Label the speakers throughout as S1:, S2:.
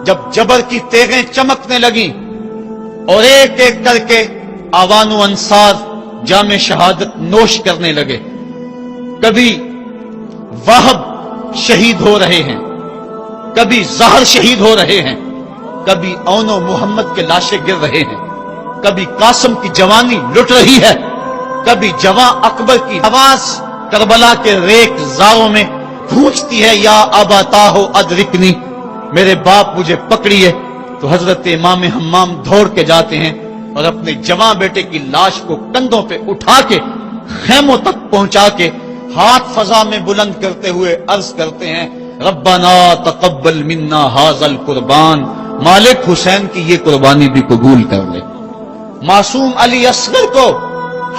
S1: جب جبر کی تیغیں چمکنے لگیں اور ایک ایک کر کے آوان و انصار جام شہادت نوش کرنے لگے، کبھی واہب شہید ہو رہے ہیں، کبھی ظاہر شہید ہو رہے ہیں، کبھی اون و محمد کے لاشیں گر رہے ہیں، کبھی قاسم کی جوانی لٹ رہی ہے، کبھی جواں اکبر کی آواز کربلا کے ریک زاروں میں گونجتی ہے، یا ابا تاہو ادرکنی، میرے باپ مجھے پکڑیے۔ تو حضرت امام حمام دوڑ کے جاتے ہیں اور اپنے جواں بیٹے کی لاش کو کندھوں پہ اٹھا کے خیموں تک پہنچا کے ہاتھ فضا میں بلند کرتے ہوئے عرض کرتے ہیں، ربنا تقبل منا ھذا القربان، مالک حسین کی یہ قربانی بھی قبول کر لے۔ معصوم علی اصغر کو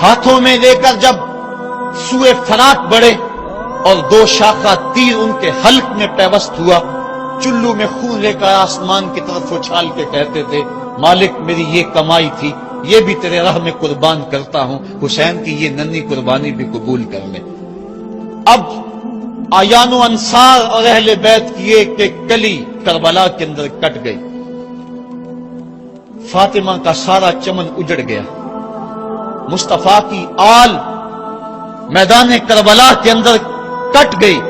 S1: ہاتھوں میں لے کر جب سوئے فرات بڑھے اور دو شاخہ تیر ان کے حلق میں پیوست ہوا، چلو میں خون لے کر آسمان کی طرف اچھال کے کہتے تھے، مالک میری یہ کمائی تھی، یہ بھی تیرے راہ میں قربان کرتا ہوں، حسین کی یہ ننھی قربانی بھی قبول کر لے۔ اب آیان و انصار اور اہل بیت کی ایک ایک کلی کربلا کے اندر کٹ گئی، فاطمہ کا سارا چمن اجڑ گیا، مصطفیٰ کی آل میدان کربلا کے اندر کٹ گئی۔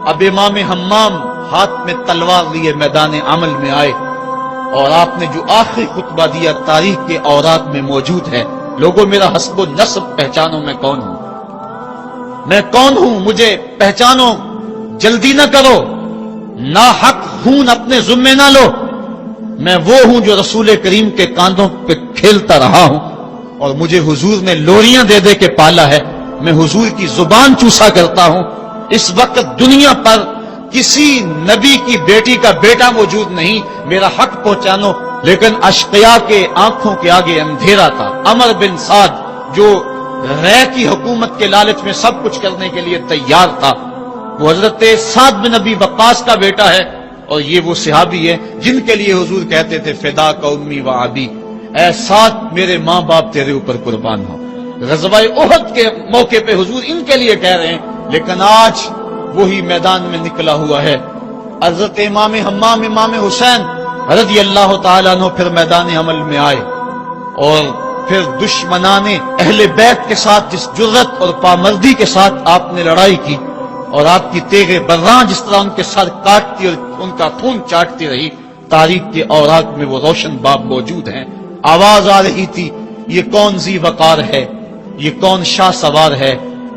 S1: اب امام حمام ہاتھ میں تلوار لیے میدان عمل میں آئے اور آپ نے جو آخری خطبہ دیا تاریخ کے اوراق میں موجود ہے، لوگوں میرا حسب و نسب پہچانو، میں کون ہوں، میں کون ہوں، مجھے پہچانو، جلدی نہ کرو، ناحق خون اپنے ذمے نہ لو، میں وہ ہوں جو رسول کریم کے کاندھوں پہ کھیلتا رہا ہوں اور مجھے حضور نے لوریاں دے دے کے پالا ہے، میں حضور کی زبان چوسا کرتا ہوں۔ اس وقت دنیا پر کسی نبی کی بیٹی کا بیٹا موجود نہیں، میرا حق پہنچانو۔ لیکن اشقیاء کے آنکھوں کے آگے اندھیرا تھا۔ عمر بن سعد جو رے کی حکومت کے لالچ میں سب کچھ کرنے کے لیے تیار تھا، وہ حضرت سعد بن ابی وقاص کا بیٹا ہے، اور یہ وہ صحابی ہے جن کے لیے حضور کہتے تھے فدا کا امی و ابی، اے سعد میرے ماں باپ تیرے اوپر قربان ہو۔ غزوہ احد کے موقع پہ حضور ان کے لیے کہہ رہے ہیں، لیکن آج وہی میدان میں نکلا ہوا ہے۔ حضرت امام حمام امام حسین رضی اللہ تعالیٰ عنہ پھر میدان عمل میں آئے، اور پھر دشمنان اہل بیت کے ساتھ جس جرت اور پامردی کے ساتھ آپ نے لڑائی کی، اور آپ کی تیغ براں جس طرح ان کے سر کاٹتی اور ان کا خون چاٹتی رہی، تاریخ کے اوراق میں وہ روشن باب موجود ہیں۔ آواز آ رہی تھی، یہ کون ذی وقار ہے، یہ کون شاہ سوار ہے،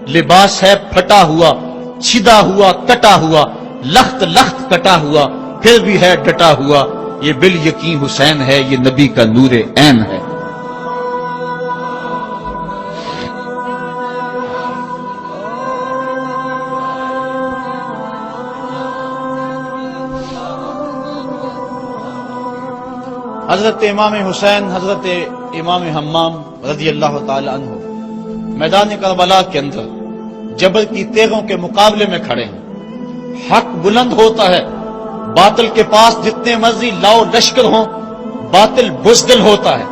S1: لباس ہے پھٹا ہوا، چھدا ہوا، کٹا ہوا، لخت لخت کٹا ہوا، پھر بھی ہے ڈٹا ہوا، یہ بال یقین حسین ہے، یہ نبی کا نور عین ہے۔ حضرت امام حسین، حضرت امام حمام رضی اللہ تعالی عنہ میدان کربلا کے اندر جبر کی تیغوں کے مقابلے میں کھڑے ہیں۔ حق بلند ہوتا ہے، باطل کے پاس جتنے مرضی لاؤ لشکر ہوں، باطل بزدل ہوتا ہے،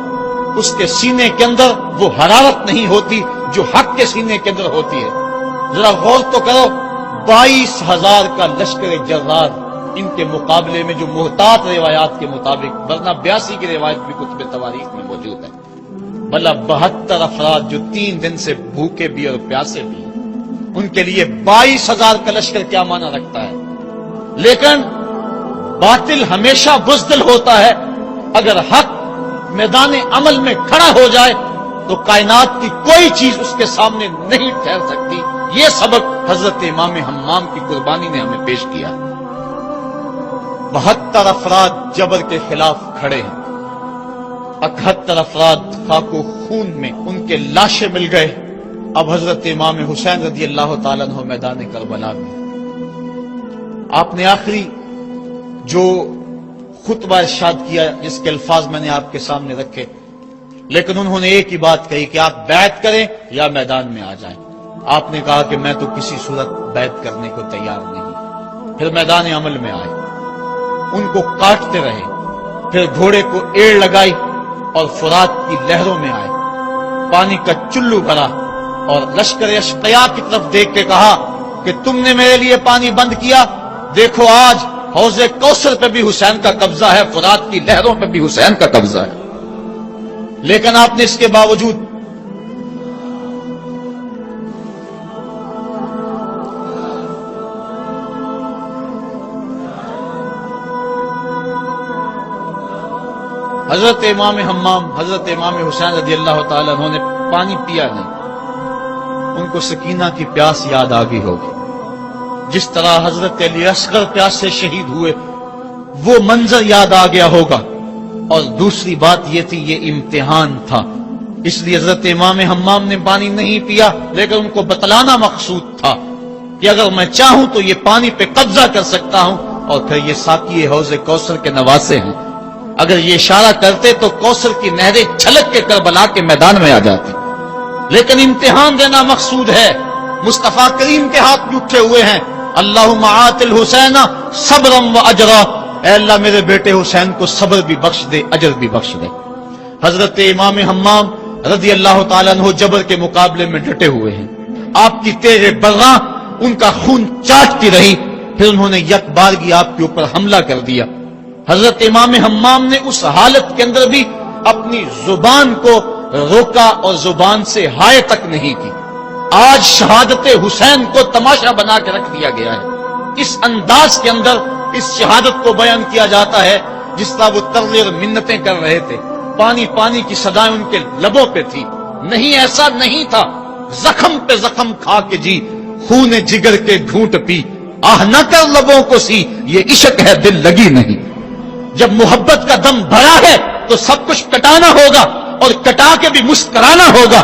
S1: اس کے سینے کے اندر وہ حرارت نہیں ہوتی جو حق کے سینے کے اندر ہوتی ہے۔ ذرا غور تو کرو، 22,000 کا لشکر جرار ان کے مقابلے میں، جو محتاط روایات کے مطابق، ورنہ 82 کی روایت بھی کتب تواریخ میں موجود ہے، بھلا 72 افراد جو 3 دن سے بھوکے بھی اور پیاسے بھی، ان کے لیے 22,000 کا لشکر کیا معنی رکھتا ہے؟ لیکن باطل ہمیشہ بزدل ہوتا ہے، اگر حق میدان عمل میں کھڑا ہو جائے تو کائنات کی کوئی چیز اس کے سامنے نہیں ٹھہر سکتی۔ یہ سبق حضرت امام حمام کی قربانی نے ہمیں پیش کیا۔ 72 افراد جبر کے خلاف کھڑے ہیں، 71 افراد خاک و خون میں ان کے لاشیں مل گئے۔ اب حضرت امام حسین رضی اللہ تعالیٰ عنہ میدان کربلا میں، آپ نے آخری جو خطبہ ارشاد کیا جس کے الفاظ میں نے آپ کے سامنے رکھے، لیکن انہوں نے ایک ہی بات کہی کہ آپ بیعت کریں یا میدان میں آ جائیں۔ آپ نے کہا کہ میں تو کسی صورت بیعت کرنے کو تیار نہیں۔ پھر میدان عمل میں آئے، ان کو کاٹتے رہے، پھر گھوڑے کو ایڑ لگائی اور فرات کی لہروں میں آئے، پانی کا چلو بھرا اور لشکر اشقیاء کی طرف دیکھ کے کہا کہ تم نے میرے لیے پانی بند کیا، دیکھو آج حوض کوثر پہ بھی حسین کا قبضہ ہے، فرات کی لہروں پہ بھی حسین کا قبضہ ہے، لیکن آپ نے اس کے باوجود حضرت امام حمام، حضرت امام حسین رضی اللہ تعالیٰ عنہ نے پانی پیا نہیں، ان کو سکینہ کی پیاس یاد آ گئی ہوگی، جس طرح حضرت علی اصغر پیاس سے شہید ہوئے وہ منظر یاد آ گیا ہوگا۔ اور دوسری بات یہ تھی، یہ امتحان تھا، اس لیے حضرت امام حمام نے پانی نہیں پیا، لیکن ان کو بتلانا مقصود تھا کہ اگر میں چاہوں تو یہ پانی پہ قبضہ کر سکتا ہوں، اور پھر یہ ساقی حوض کوثر کے نواسے ہیں، اگر یہ اشارہ کرتے تو کوثر کی نہریں چھلک کے کربلا کے میدان میں آ جاتی، لیکن امتحان دینا مقصود ہے۔ مصطفیٰ کریم کے ہاتھ بھی اٹھے ہوئے ہیں، اللہم آت الحسین صبرا و اجرا، اے اللہ میرے بیٹے حسین کو صبر بھی بخش دے، اجر بھی بخش دے۔ حضرت امام حمام رضی اللہ تعالیٰ عنہ جبر کے مقابلے میں ڈٹے ہوئے ہیں، آپ کی تیغ برّاں ان کا خون چاٹتی رہی، پھر انہوں نے یک بارگی آپ کے اوپر حملہ کر دیا۔ حضرت امام حمام نے اس حالت کے اندر بھی اپنی زبان کو روکا اور زبان سے ہائے تک نہیں کی۔ آج شہادت حسین کو تماشا بنا کے رکھ دیا گیا ہے، اس انداز کے اندر اس شہادت کو بیان کیا جاتا ہے جس طرح وہ ترلے اور منتیں کر رہے تھے، پانی پانی کی صدائیں ان کے لبوں پہ تھی۔ نہیں، ایسا نہیں تھا، زخم پہ زخم کھا کے جی، خون جگر کے گھونٹ پی، آہ نہ کر لبوں کو سی، یہ عشق ہے دل لگی نہیں۔ جب محبت کا دم بھرا ہے تو سب کچھ کٹانا ہوگا اور کٹا کے بھی مسکرانا ہوگا۔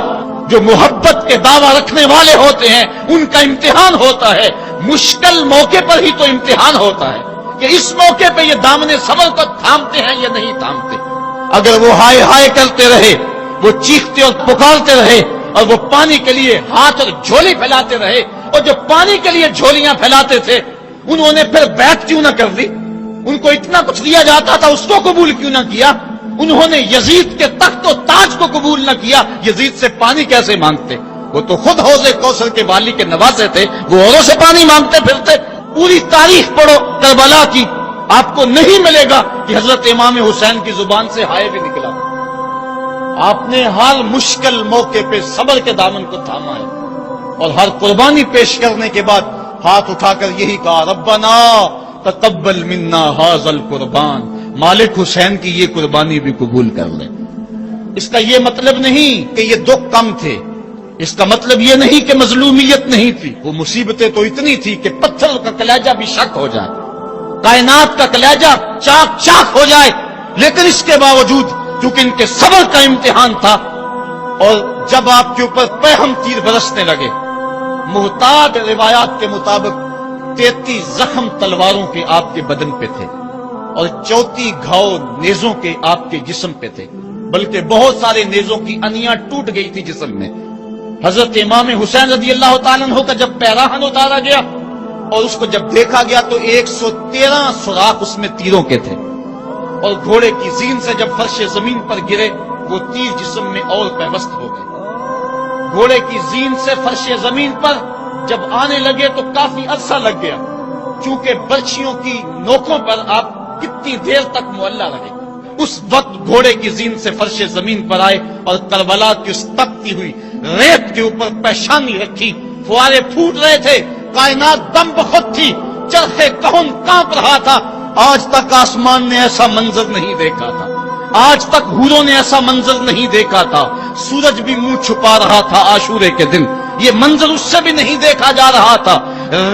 S1: جو محبت کے دعویٰ رکھنے والے ہوتے ہیں ان کا امتحان ہوتا ہے، مشکل موقع پر ہی تو امتحان ہوتا ہے کہ اس موقع پہ یہ دامن صبر کو تھامتے ہیں یا نہیں تھامتے۔ اگر وہ ہائے ہائے کرتے رہے، وہ چیختے اور پکارتے رہے، اور وہ پانی کے لیے ہاتھ اور جھولی پھیلاتے رہے، اور جو پانی کے لیے جھولیاں پھیلاتے تھے انہوں نے پھر بیعت کیوں نہ کر دی؟ ان کو اتنا کچھ دیا جاتا تھا، اس کو قبول کیوں نہ کیا؟ انہوں نے یزید کے تخت و تاج کو قبول نہ کیا، یزید سے پانی کیسے مانگتے؟ وہ تو خود حوض کوثر کے والی کے نواسے تھے، وہ اوروں سے پانی مانگتے پھرتے۔ پوری تاریخ پڑھو کربلا کی، آپ کو نہیں ملے گا کہ حضرت امام حسین کی زبان سے ہائے بھی نکلا۔ آپ نے ہر مشکل موقع پہ صبر کے دامن کو تھاما ہے، اور ہر قربانی پیش کرنے کے بعد ہاتھ اٹھا کر یہی کہا، ربنا تقبل منا ھذا القربان، مالک حسین کی یہ قربانی بھی قبول کر لے۔ اس کا یہ مطلب نہیں کہ یہ دکھ کم تھے، اس کا مطلب یہ نہیں کہ مظلومیت نہیں تھی، وہ مصیبتیں تو اتنی تھی کہ پتھر کا کلیجہ بھی شک ہو جائے، کائنات کا کلیجہ چاک چاک ہو جائے، لیکن اس کے باوجود چونکہ ان کے صبر کا امتحان تھا، اور جب آپ کے اوپر پہم تیر برسنے لگے، محتاط روایات کے مطابق 33 زخم تلواروں کے آپ کے بدن پہ تھے، اور 34 گھاؤ نیزوں کے آپ کے جسم پہ تھے، بلکہ بہت سارے نیزوں کی انیاں ٹوٹ گئی تھی جسم میں۔ حضرت امام حسین رضی اللہ تعالیٰ عنہ کا جب پیراہن اتارا گیا اور اس کو جب دیکھا گیا تو 113 سوراخ اس میں تیروں کے تھے، اور گھوڑے کی زین سے جب فرش زمین پر گرے وہ تیر جسم میں اور پیوست ہو گئے۔ گھوڑے کی زین سے فرش زمین پر جب آنے لگے تو کافی عرصہ لگ گیا، چونکہ برچھیوں کی نوکوں پر آپ کتنی دیر تک معلّہ رہے۔ اس وقت گھوڑے کی زین سے فرش زمین پر آئے اور کربلا کی اس تپتی ہوئی ریت کے اوپر پیشانی رکھی، فوارے پھوٹ رہے تھے، کائنات دم بخود تھی، چرخے کہن کانپ رہا تھا۔ آج تک آسمان نے ایسا منظر نہیں دیکھا تھا، آج تک حوروں نے ایسا منظر نہیں دیکھا تھا، سورج بھی منہ چھپا رہا تھا عاشورے کے دن، یہ منظر اس سے بھی نہیں دیکھا جا رہا تھا۔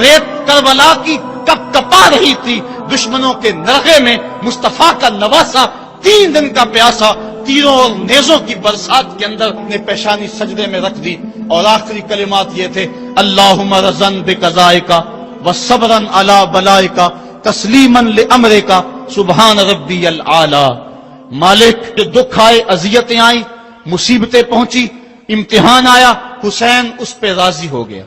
S1: ریت کربلا کی کپ کپا رہی تھی، دشمنوں کے نرغے میں مصطفیٰ کا نواسا 3 دن کا پیاسا تیروں اور نیزوں کی برسات کے اندر نے پیشانی سجدے میں رکھ دی، اور آخری کلمات یہ تھے، اللہم رضن بقضائک وصبرا علی بلائک تسلیما لامرک سبحان ربی العالی۔ مالک، جو دکھ آئے، اذیتیں آئیں، مصیبتیں پہنچی، امتحان آیا، حسین اس پہ راضی ہو گیا،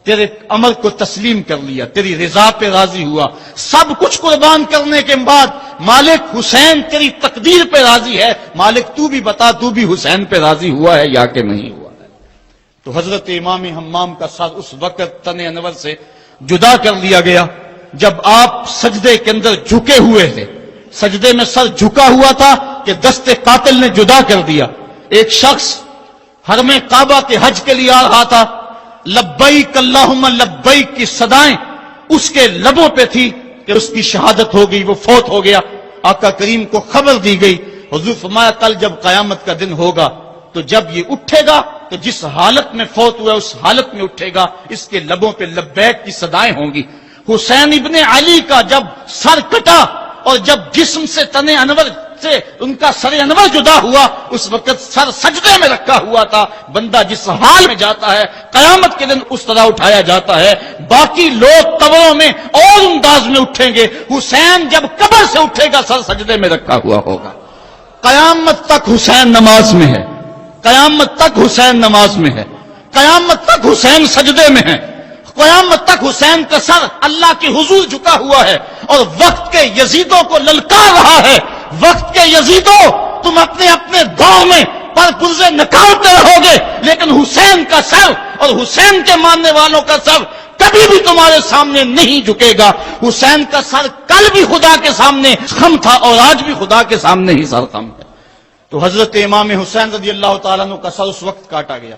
S1: تیرے عمل کو تسلیم کر لیا، تیری رضا پہ راضی ہوا۔ سب کچھ قربان کرنے کے بعد مالک حسین تیری تقدیر پہ راضی ہے، مالک تو بھی بتا، تو بھی حسین پہ راضی ہوا ہے یا کہ نہیں ہوا ہے؟ تو حضرت امام حمام کا سر اس وقت تن انور سے جدا کر لیا گیا، جب آپ سجدے کے اندر جھکے ہوئے تھے، سجدے میں سر جھکا ہوا تھا کہ دست قاتل نے جدا کر دیا. ایک شخص حرم کعبہ کے حج کے لیے آ رہا تھا، لبیک اللہم لبیک کی صدائیں اس کے لبوں پہ تھی کہ اس کی شہادت ہو گئی، وہ فوت ہو گیا. آقا کریم کو خبر دی گئی. حضور فرمایا کل جب قیامت کا دن ہوگا تو جب یہ اٹھے گا تو جس حالت میں فوت ہوا اس حالت میں اٹھے گا، اس کے لبوں پہ لبیک کی صدائیں ہوں گی. حسین ابن علی کا جب سر کٹا اور جب جسم سے تن انور سے ان کا سر انور جدا ہوا، اس وقت سر سجدے میں رکھا ہوا تھا. بندہ جس حال میں جاتا ہے قیامت کے دن اس طرح اٹھایا جاتا ہے. باقی لوگ قبروں میں اور انداز میں اٹھیں گے، حسین جب قبر سے اٹھے گا سر سجدے میں رکھا ہوا ہوگا. قیامت تک حسین نماز میں ہے، قیامت تک حسین نماز میں ہے، قیامت تک حسین سجدے میں ہے، قیامت تک حسین کا سر اللہ کے حضور جھکا ہوا ہے اور وقت کے یزیدوں کو للکار رہا ہے. وقت کے یزیدوں، تم اپنے اپنے دور میں پر پرزے نکالتے رہو گے، لیکن حسین کا سر اور حسین کے ماننے والوں کا سر کبھی بھی تمہارے سامنے نہیں جھکے گا. حسین کا سر کل بھی خدا کے سامنے خم تھا اور آج بھی خدا کے سامنے ہی سر خم ہے. تو حضرت امام حسین رضی اللہ تعالیٰ عنہ کا سر اس وقت کاٹا گیا